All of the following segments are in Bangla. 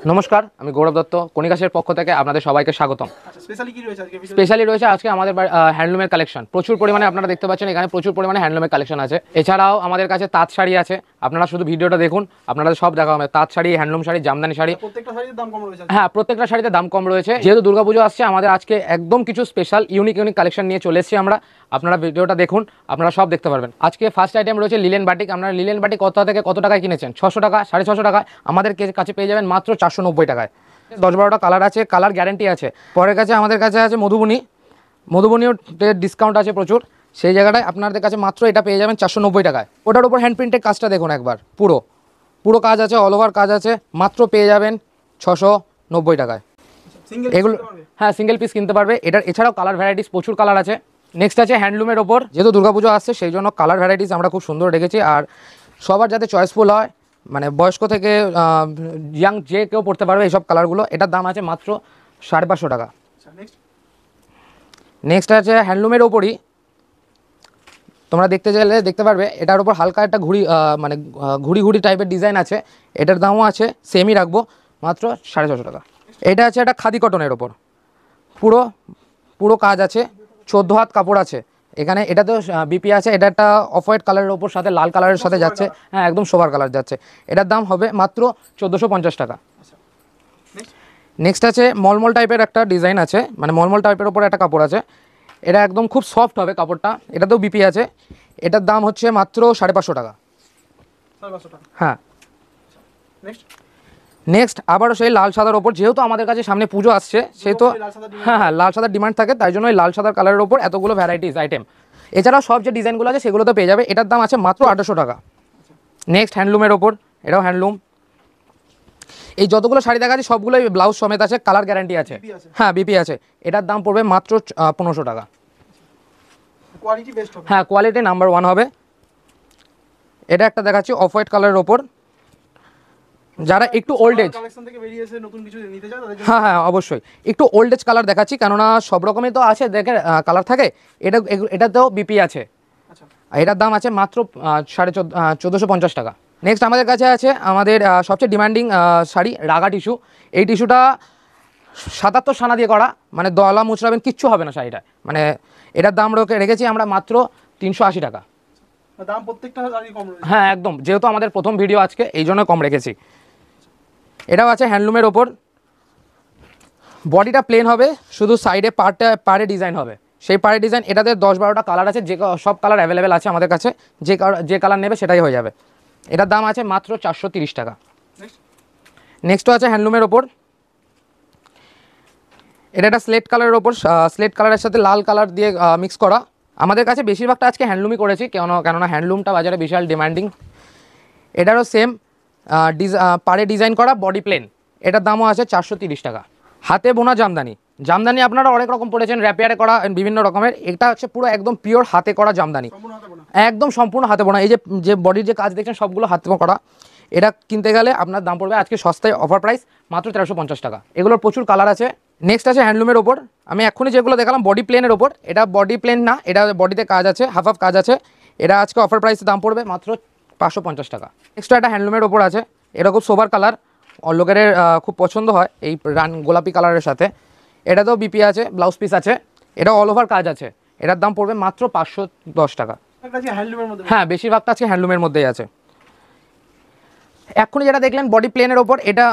নমস্কার, আমি গৌরব দত্ত কণিকাশের পক্ষ থেকে আপনাদের সবাইকে স্বাগতম। স্পেশালি রয়েছে আজকে আমাদের হ্যান্ডলুমের কালেকশন প্রচুর পরিমাণে, আপনারা দেখতে পাচ্ছেন এখানে প্রচুর পরিমাণে হ্যান্ডলুমের কালেকশন আছে। এছাড়াও আমাদের কাছে তাঁত শাড়ি আছে, আপনারা শুধু ভিডিওটা দেখুন, আপনারা সব দেখা হবে। তাঁত শাড়ি, হ্যান্ডলুম শাড়ি, জামদানি শাড়ি, প্রত্যেকটা শাড়ির দাম কম রয়েছে। হ্যাঁ, প্রত্যেকটা শাড়িতে দাম কম রয়েছে। যেহেতু দুর্গাপুজো আসছে, আমাদের আজকে একদম কিছু স্পেশাল ইউনিক কালেকশন নিয়ে চলে এসেছি আমরা। আপনারা ভিডিওটা দেখুন, আপনারা সব দেখতে পারবেন। আজকে ফার্স্ট আইটেম রয়েছে লিলেন বাটিক। আপনারা লিলেন বাটিক কত থেকে কত টাকায় কিনেছেন? 600 টাকা, 650 টাকা, আমাদের কাছে পেয়ে যাবেন মাত্র 490 টাকায়। 10-12টা কালার আছে, কালার গ্যারেন্টি আছে। পরের কাছে আমাদের কাছে আছে মধুবনীও ডিসকাউন্ট আছে প্রচুর। সেই জায়গাটায় আপনাদের কাছে মাত্র এটা পেয়ে যাবেন 490 টাকায়। ওটার উপর হ্যান্ড প্রিন্টের কাজটা দেখুন একবার, পুরো কাজ আছে, অল ওভার কাজ আছে, মাত্র পেয়ে যাবেন 690 টাকায়। এগুলো হ্যাঁ, সিঙ্গেল পিস কিনতে পারবে। এছাড়াও কালার ভ্যারাইটিস প্রচুর কালার আছে। নেক্সট আছে হ্যান্ডলুমের ওপর। যেহেতু দুর্গাপুজো আসছে, সেই জন্য কালার ভ্যারাইটিস আমরা খুব সুন্দর রেখেছি। আর সবার যাতে চয়েসফুল হয়, মানে বয়স্ক থেকে ইয়াং যে কেউ পড়তে পারবে এইসব কালারগুলো। এটার দাম আছে মাত্র 550 টাকা। নেক্সট আছে হ্যান্ডলুমের ওপরই, তোমরা দেখতে চাইলে দেখতে পারবে। এটার উপর হালকা একটা ঘুড়ি টাইপের ডিজাইন আছে। এটার দামও আছে সেমই রাখবো, মাত্র 650 টাকা। এটা আছে একটা খাদি কটনের ওপর, পুরো কাজ আছে, 14 হাত কাপড় আছে এখানে। এটাতেও বিপি আছে। এটা একটা অফ হোয়াইট কালারের ওপর সাথে লাল কালারের সাথে যাচ্ছে। হ্যাঁ, একদম সোবার কালার যাচ্ছে। এটার দাম হবে মাত্র 1450 টাকা। নেক্সট আছে মলমল টাইপের একটা ডিজাইন আছে, মানে মলমল টাইপের ওপর একটা কাপড় আছে। এটা একদম খুব সফট হবে কাপড়টা। এটাতেও বিপি আছে। এটার দাম হচ্ছে মাত্র 550 টাকা। হ্যাঁ। নেক্সট আবারও সেই লাল সাদার ওপর, যেহেতু আমাদের কাছে সামনে পুজো আসছে, সেহেতু হ্যাঁ লাল সাদার ডিমান্ড থাকে, তাই জন্য এই লাল সাদার কালারের ওপর এতগুলো ভ্যারাইটিস আইটেম। এছাড়াও সব যে ডিজাইনগুলো আছে সেগুলো তো পেয়ে যাবে। এটার দাম আছে মাত্র 800 টাকা। নেক্সট হ্যান্ডলুমের ওপর, এটাও হ্যান্ডলুম। এই যতগুলো শাড়ি দেখা আছে সবগুলোই ব্লাউজ সমেত আছে, কালার গ্যারান্টি আছে। হ্যাঁ, বিপি আছে। এটার দাম পড়বে মাত্র 1500 টাকা। হ্যাঁ, কোয়ালিটি নাম্বার 1 হবে। এটা একটা দেখাচ্ছি অফ হোয়াইট কালারের ওপর। যারা একটু ওল্ড এজ, হ্যাঁ অবশ্যই একটু ওল্ড এজ কালার দেখাচ্ছি, কেননা সব রকমই তো আছে দেখে কালার থাকে। এটাতেও বিপি আছে। এটার দাম আছে মাত্র 1450 টাকা। নেক্সট আমাদের কাছে আছে আমাদের সবচেয়ে ডিমান্ডিং শাড়ি, রাগা টিস্যু। এই টিস্যুটা 77 সানা দিয়ে করা, মানে দলা মুচড়াবেন কিচ্ছু হবে না শাড়িটা। মানে এটার দাম রেখেছি আমরা মাত্র 380 টাকা। হ্যাঁ একদম, যেহেতু আমাদের প্রথম ভিডিও আজকে, এই জন্য কম রেখেছি। এটাও আছে হ্যান্ডলুমের ওপর। বডিটা প্লেন হবে, শুধু সাইডে পাড়ে ডিজাইন হবে। সেই পাড়ে ডিজাইন, এটাতে 10-12টা কালার আছে, সব কালার অ্যাভেলেবেল আছে আমাদের কাছে। যে কালার নেবে সেটাই হয়ে যাবে। এটার দাম আছে মাত্র 430 টাকা। নেক্সটও আছে হ্যান্ডলুমের ওপর। এটা একটা স্লেট কালারের ওপর, স্লেট কালারের সাথে লাল কালার দিয়ে মিক্স করা। আমাদের কাছে বেশিরভাগটা আজকে হ্যান্ডলুমই করেছি, কেননা হ্যান্ডলুমটা বাজারে বিশাল ডিমান্ডিং। এটারও সেম পাড়ে ডিজাইন করা, বডি প্লেন। এটার দামও আছে 430 টাকা। হাতে বোনা জামদানি আপনারা অনেক রকম পড়েছেন, র্যাপিয়ারে করা বিভিন্ন রকমের। এটা হচ্ছে পুরো একদম পিওর হাতে করা জামদানি, একদম সম্পূর্ণ হাতে বোনা। এই যে বডির যে কাজ দেখছেন সবগুলো হাতে করা। এটা কিনতে গেলে আপনার দাম পড়বে আজকে সস্তায় অফার প্রাইস মাত্র 1350 টাকা। এগুলোর প্রচুর কালার আছে। নেক্সট আছে হ্যান্ডলুমের ওপর। আমি এক্ষুনি যেগুলো দেখালাম বডি প্লেনের ওপর, এটা বডি প্লেন না, এটা বডিতে কাজ আছে, হাফ কাজ আছে। এটা আজকে অফার প্রাইসে দাম পড়বে মাত্র 550 টাকা। নেক্সট একটা হ্যান্ডলুমের ওপর আছে, এটা খুব সোবার কালার, লোকের খুব পছন্দ হয় এই গোলাপি কালারের সাথে। এটাতেও বিপি আছে, ব্লাউজ পিস আছে, এটা অল ওভার কাজ আছে। এটার দাম পড়বে মাত্র 510 টাকা। হ্যাঁ, বেশিরভাগটা আজকে হ্যান্ডলুমের মধ্যেই আছে। এক্ষুনি যেটা দেখলেন বডি প্লেনের ওপর, এটা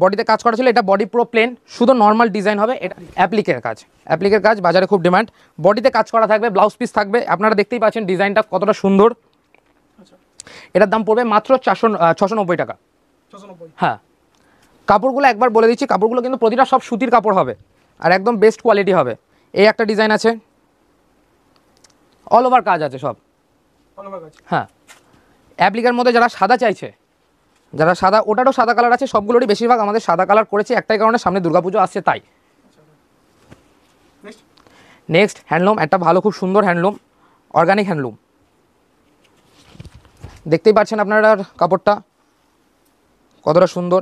বডিতে কাজ করা ছিল, এটা বডি পুরো প্লেন, শুধু নর্মাল ডিজাইন হবে। এটা অ্যাপ্লিকের কাজ বাজারে খুব ডিমান্ড। বডিতে কাজ করা থাকবে, ব্লাউজ পিস থাকবে। আপনারা দেখতেই পাচ্ছেন ডিজাইনটা কতটা সুন্দর। এটার দাম পড়বে মাত্র 690 টাকা। হ্যাঁ, কাপড়গুলো একবার বলে দিচ্ছি, কাপড়গুলো কিন্তু প্রতিটা সব সুতির কাপড় হবে, আর একদম বেস্ট কোয়ালিটি হবে। এই একটা ডিজাইন আছে, অল ওভার কাজ আছে সব। হ্যাঁ, অ্যাপ্লিকের মধ্যে যারা সাদা চাইছে, ওটারও সাদা কালার আছে। সবগুলোরই বেশিরভাগ আমাদের সাদা কালার করেছি, একটাই কারণে সামনে দুর্গাপুজো আসছে তাই। নেক্সট হ্যান্ডলুম, একটা ভালো খুব সুন্দর হ্যান্ডলুম, অর্গানিক হ্যান্ডলুম। দেখতেই পাচ্ছেন আপনারা কাপড়টা কতটা সুন্দর।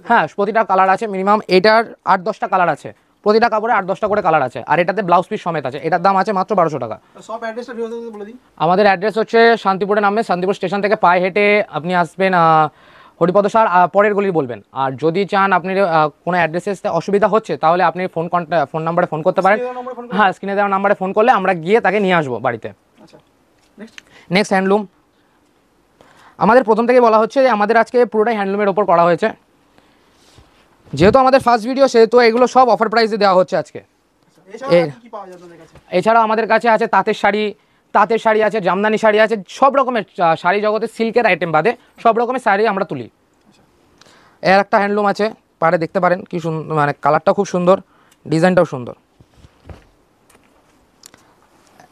হ্যাঁ, প্রতিটা কালার আছে, মিনিমাম এটার 8-10টা কালার আছে। প্রতিটা কাপড়ে 8-10টা করে কালার আছে, আর এটাতে ব্লাউজ পিস সমেত আছে। এটার দাম আছে মাত্র 1200 টাকা। আমাদের অ্যাড্রেস হচ্ছে শান্তিপুরে নামবে, শান্তিপুর স্টেশন থেকে পায়ে হেঁটে আপনি আসবেন হরিপদ স্যার পরের গলি বলবেন। আর যদি চান আপনি কোনো অ্যাড্রেসে অসুবিধা হচ্ছে তাহলে আপনি ফোন নাম্বারে ফোন করতে পারেন। হ্যাঁ, স্ক্রিনে দেওয়া নাম্বারে ফোন করলে আমরা গিয়ে তাকে নিয়ে আসবো বাড়িতে। Next handloom. আমাদের প্রথম থেকেই বলা হচ্ছে যে আমাদের আজকে পুরোটাই হ্যান্ডলুমের ওপর করা হয়েছে। যেহেতু আমাদের ফার্স্ট ভিডিও সেহেতু এগুলো সব অফার প্রাইসে দেওয়া হচ্ছে আজকে। এছাড়াও আমাদের কাছে আছে তাঁতের শাড়ি আছে, জামদানি শাড়ি আছে, সব রকমের শাড়ি জগতে সিল্কের আইটেম বাদে সব রকমের শাড়ি আমরা তুলি। এর একটা হ্যান্ডলুম আছে, পাড়ে দেখতে পারেন কি সুন্দর, মানে কালারটা খুব সুন্দর, ডিজাইনটাও সুন্দর।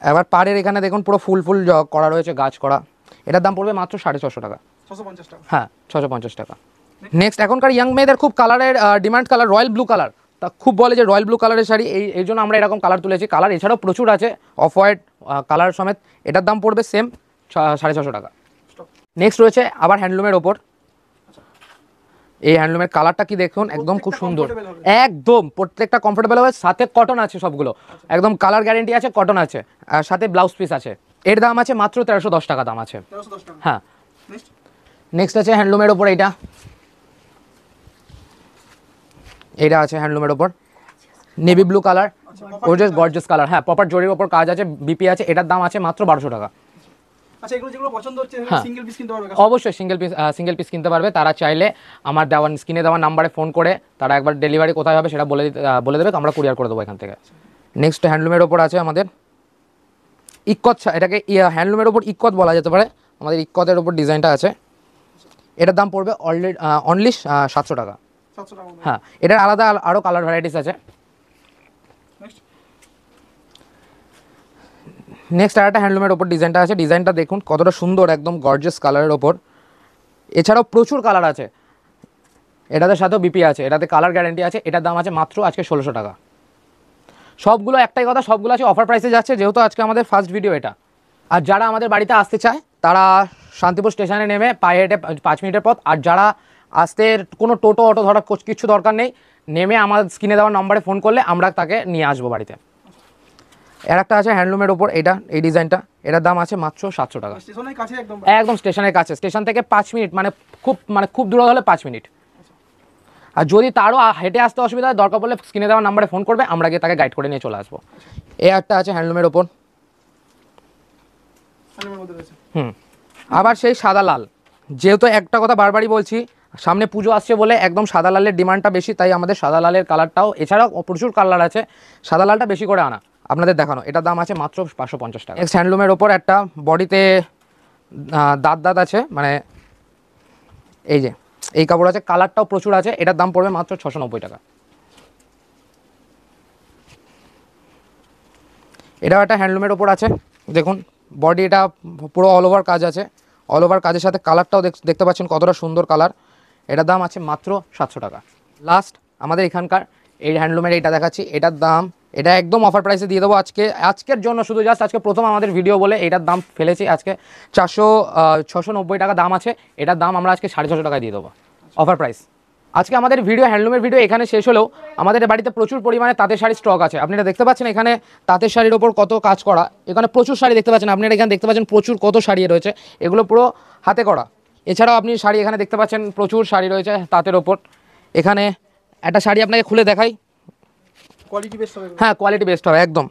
এবার পাড়ের এখানে দেখুন পুরো ফুল করা রয়েছে, গাছ করা। এটার দাম পড়বে মাত্র 650 টাকা। 650 টাকা? হ্যাঁ, 650 টাকা। নেক্সট, এখনকার ইয়াং মেয়েদের খুব কালারের demand colour royal blue colour. তা খুব বলে যে রয়্যাল ব্লু কালারের শাড়ি, এই জন্য আমরা এরকম কালার তুলেছি। কালার এছাড়াও প্রচুর আছে, অফ হোয়াইট কালার সমেত। এটার দাম পড়বে সেম 650 টাকা। নেক্সট রয়েছে আবার হ্যান্ডলুমের ওপর। এই হ্যান্ডলুমের কালারটা কি দেখুন, একদম খুব সুন্দর, একদম প্রত্যেকটা কমফোর্টেবল হবে। সাথে কটন আছে, সবগুলো একদম কালার গ্যারেন্টি আছে, কটন আছে, আর সাথে ব্লাউজ পিস আছে। এর দাম আছে মাত্র 1310 টাকা দাম আছে। হ্যাঁ। নেক্সট আছে হ্যান্ডলুমের ওপর এইটা আছে হ্যান্ডলুমের ওপর, navy blue colour, gorgeous colour. হ্যাঁ, প্রপার জরির ওপর কাজ আছে, বিপি আছে। এটার দাম আছে মাত্র 1200 টাকা। আচ্ছা, এগুলো যেগুলো পছন্দ হচ্ছে সিঙ্গেল পিস কিনতে পারবে? অবশ্যই সিঙ্গেল পিস কিনতে পারবে। তারা চাইলে আমার স্ক্রিনে দেওয়া নাম্বারে ফোন করে তারা একবার ডেলিভারি কোথায় হবে সেটা বলে দেবে, আমরা কুরিয়ার করে দেবো এখান থেকে। নেক্সট হ্যান্ডলুমের ওপর আছে আমাদের ইক্কত, এটাকে হ্যান্ডলুমের ওপর ইক্কত বলা যেতে পারে। আমাদের ইক্কতের ওপর ডিজাইনটা আছে। এটার দাম পড়বে অনলি 700 টাকা। হ্যাঁ, এটার আলাদা আরও কালার ভ্যারাইটিস আছে। নেক্সট আরেকটা হ্যান্ডলুমের ওপর ডিজাইনটা আছে। ডিজাইনটা দেখুন কতটা সুন্দর, একদম গর্জিয়াস কালারের ওপর। এছাড়াও প্রচুর কালার আছে, এটাতে সাথেও বিপি আছে, এটাতে কালার গ্যারেন্টি আছে। এটার দাম আছে মাত্র আজকে 1600 টাকা। সবগুলো একটাই কথা, সবগুলো আছে অফার প্রাইসে যাচ্ছে, যেহেতু আজকে আমাদের ফার্স্ট ভিডিও এটা। আর যারা আমাদের বাড়িতে আসতে চায় তারা শান্তিপুর স্টেশনে নেমে পায়ে হেঁটে 5 মিনিটের পথ। আর যারা আসতে কোনো টোটো অটো ধরার কিছু দরকার নেই, নেমে আমার স্ক্রিনে দেওয়ার নম্বরে ফোন করলে আমরা তাকে নিয়ে আসবো বাড়িতে। এর একটা আছে হ্যান্ডলুমের ওপর, এই ডিজাইনটা। এটার দাম আছে মাত্র 700 টাকা। একদম স্টেশনের কাছে, স্টেশন থেকে 5 মিনিট, মানে খুব দূর হলে 5 মিনিট। আর যদি তারও হেঁটে আসতে অসুবিধা হয়, দরকার পড়লে স্ক্রিনে দেওয়ার নাম্বারে ফোন করবে, আমরা গিয়ে তাকে গাইড করে নিয়ে চলে আসবো। এই একটা আছে হ্যান্ডলুমের ওপর। আবার সেই সাদা লাল, যেহেতু একটা কথা বারবারই বলছি, সামনে পুজো আসছে বলে একদম সাদা লালের ডিমান্ডটা বেশি, তাই আমাদের সাদা লালের কালারটাও, এছাড়াও প্রচুর কালার আছে, সাদা লালটা বেশি করে আনা আপনাদের দেখানো। এটার দাম আছে মাত্র 550 টাকা। নেক্সট হ্যান্ডলুমের ওপর একটা বডিতে দাঁত আছে, মানে এই যে এই কাপড় আছে, কালারটাও প্রচুর আছে। এটার দাম পড়বে মাত্র 690 টাকা। এটাও একটা হ্যান্ডলুমের ওপর আছে। দেখুন বডি, এটা পুরো অল ওভার কাজ আছে, অল ওভার কাজের সাথে কালারটাও দেখতে পাচ্ছেন কতটা সুন্দর কালার। এটার দাম আছে মাত্র 700 টাকা। লাস্ট আমাদের এখানকার এই হ্যান্ডলুমের এইটা দেখাচ্ছি। এটার দাম, এটা একদম অফার প্রাইসে দিয়ে দেবো আজকের জন্য, শুধু জাস্ট আজকে প্রথম আমাদের ভিডিও বলে এটার দাম ফেলেছি। আজকে 690 টাকা দাম আছে। এটার দাম আমরা আজকে 650 টাকায় দিয়ে দেবো, অফার প্রাইস। আজকে আমাদের হ্যান্ডলুমের ভিডিও এখানে শেষ হলেও আমাদের বাড়িতে প্রচুর পরিমাণে তাঁতের শাড়ির স্টক আছে। আপনারা দেখতে পাচ্ছেন এখানে তাঁতের শাড়ির ওপর কত কাজ করা, এখানে প্রচুর শাড়ি দেখতে পাচ্ছেন। আপনারা এখানে দেখতে পাচ্ছেন প্রচুর কত শাড়ি রয়েছে, এগুলো পুরো হাতে করা। এছাড়াও আপনি শাড়ি এখানে দেখতে পাচ্ছেন, প্রচুর শাড়ি রয়েছে তাঁতের ওপর। এখানে একটা শাড়ি আপনাকে খুলে দেখাই, হ্যাঁ কোয়ালিটি বেস্ট হবে একদম।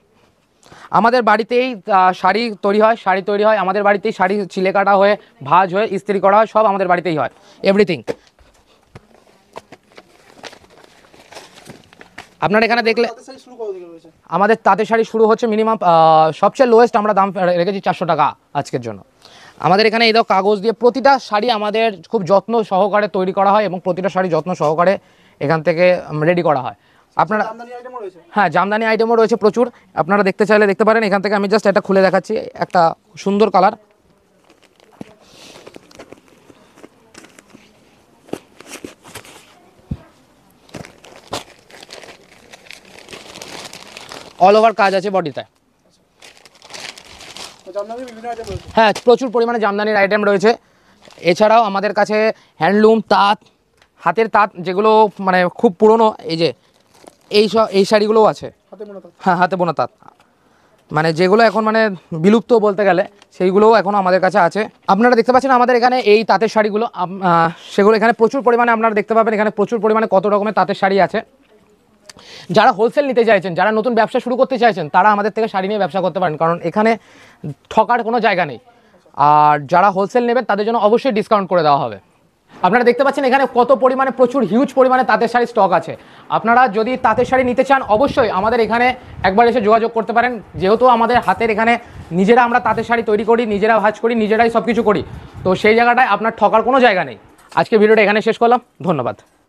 আমাদের বাড়িতেই শাড়ি তৈরি হয়, আমাদের বাড়িতেই শাড়ি ছিলে কাটা হয়ে, ভাঁজ হয়ে, ইস্ত্রি করা হয়, সব আমাদের বাড়িতেই হয়, এভরিথিং। আপনারা এখানে দেখলে আমাদের তাঁতের শাড়ি শুরু হচ্ছে মিনিমাম, সবচেয়ে লোয়েস্ট আমরা দাম রেখেছি 400 টাকা আজকের জন্য। আমাদের এখানে এই কাগজ দিয়ে প্রতিটা শাড়ি আমাদের খুব যত্ন সহকারে তৈরি করা হয়, এবং প্রতিটা শাড়ি যত্ন সহকারে এখান থেকে রেডি করা হয়। আপনারা, হ্যাঁ জামদানি আইটেমও রয়েছে প্রচুর, আপনারা দেখতে চাইলে দেখতে পারেন। এখান থেকে আমি জাস্ট এটা খুলে দেখাচ্ছি, একটা সুন্দর কালার। অল ওভার কাজ আছে বডিতে। হ্যাঁ, প্রচুর পরিমাণে জামদানির আইটেম রয়েছে। এছাড়াও আমাদের কাছে হ্যান্ডলুম, তাঁত, হাতের তাঁত যেগুলো মানে খুব পুরনো, এই যে এই শাড়িগুলোও আছে। হ্যাঁ, হাতে বোনা তাঁত। মানে যেগুলো এখন মানে বিলুপ্ত বলতে গেলে সেইগুলোও এখনও আমাদের কাছে আছে। আপনারা দেখতে পাচ্ছেন আমাদের এখানে এই তাঁতের শাড়িগুলো, সেগুলো এখানে প্রচুর পরিমাণে আপনারা দেখতে পাবেন, এখানে প্রচুর পরিমাণে কত রকমের তাঁতের শাড়ি আছে। যারা হোলসেল নিতে চাইছেন, যারা নতুন ব্যবসা শুরু করতে চাইছেন, তারা আমাদের থেকে শাড়ি নিয়ে ব্যবসা করতে পারেন, কারণ এখানে ঠকার কোনো জায়গা নেই। আর যারা হোলসেল নেবেন তাদের জন্য অবশ্যই ডিসকাউন্ট করে দেওয়া হবে। আপনারা দেখতে পাচ্ছেন এখানে কত পরিমাণে প্রচুর হিউজ পরিমাণে তাঁতের শাড়ি স্টক আছে। আপনারা যদি তাঁতের শাড়ি নিতে চান অবশ্যই আমাদের এখানে একবার এসে যোগাযোগ করতে পারেন, যেহেতু আমাদের হাতের এখানে নিজেরা আমরা তাঁতের শাড়ি তৈরি করি, নিজেরা ভাঁজ করি, নিজেরাই সব কিছু করি, তো সেই জায়গাটায় আপনার ঠকার কোনো জায়গা নেই। আজকে ভিডিওটা এখানে শেষ করলাম, ধন্যবাদ।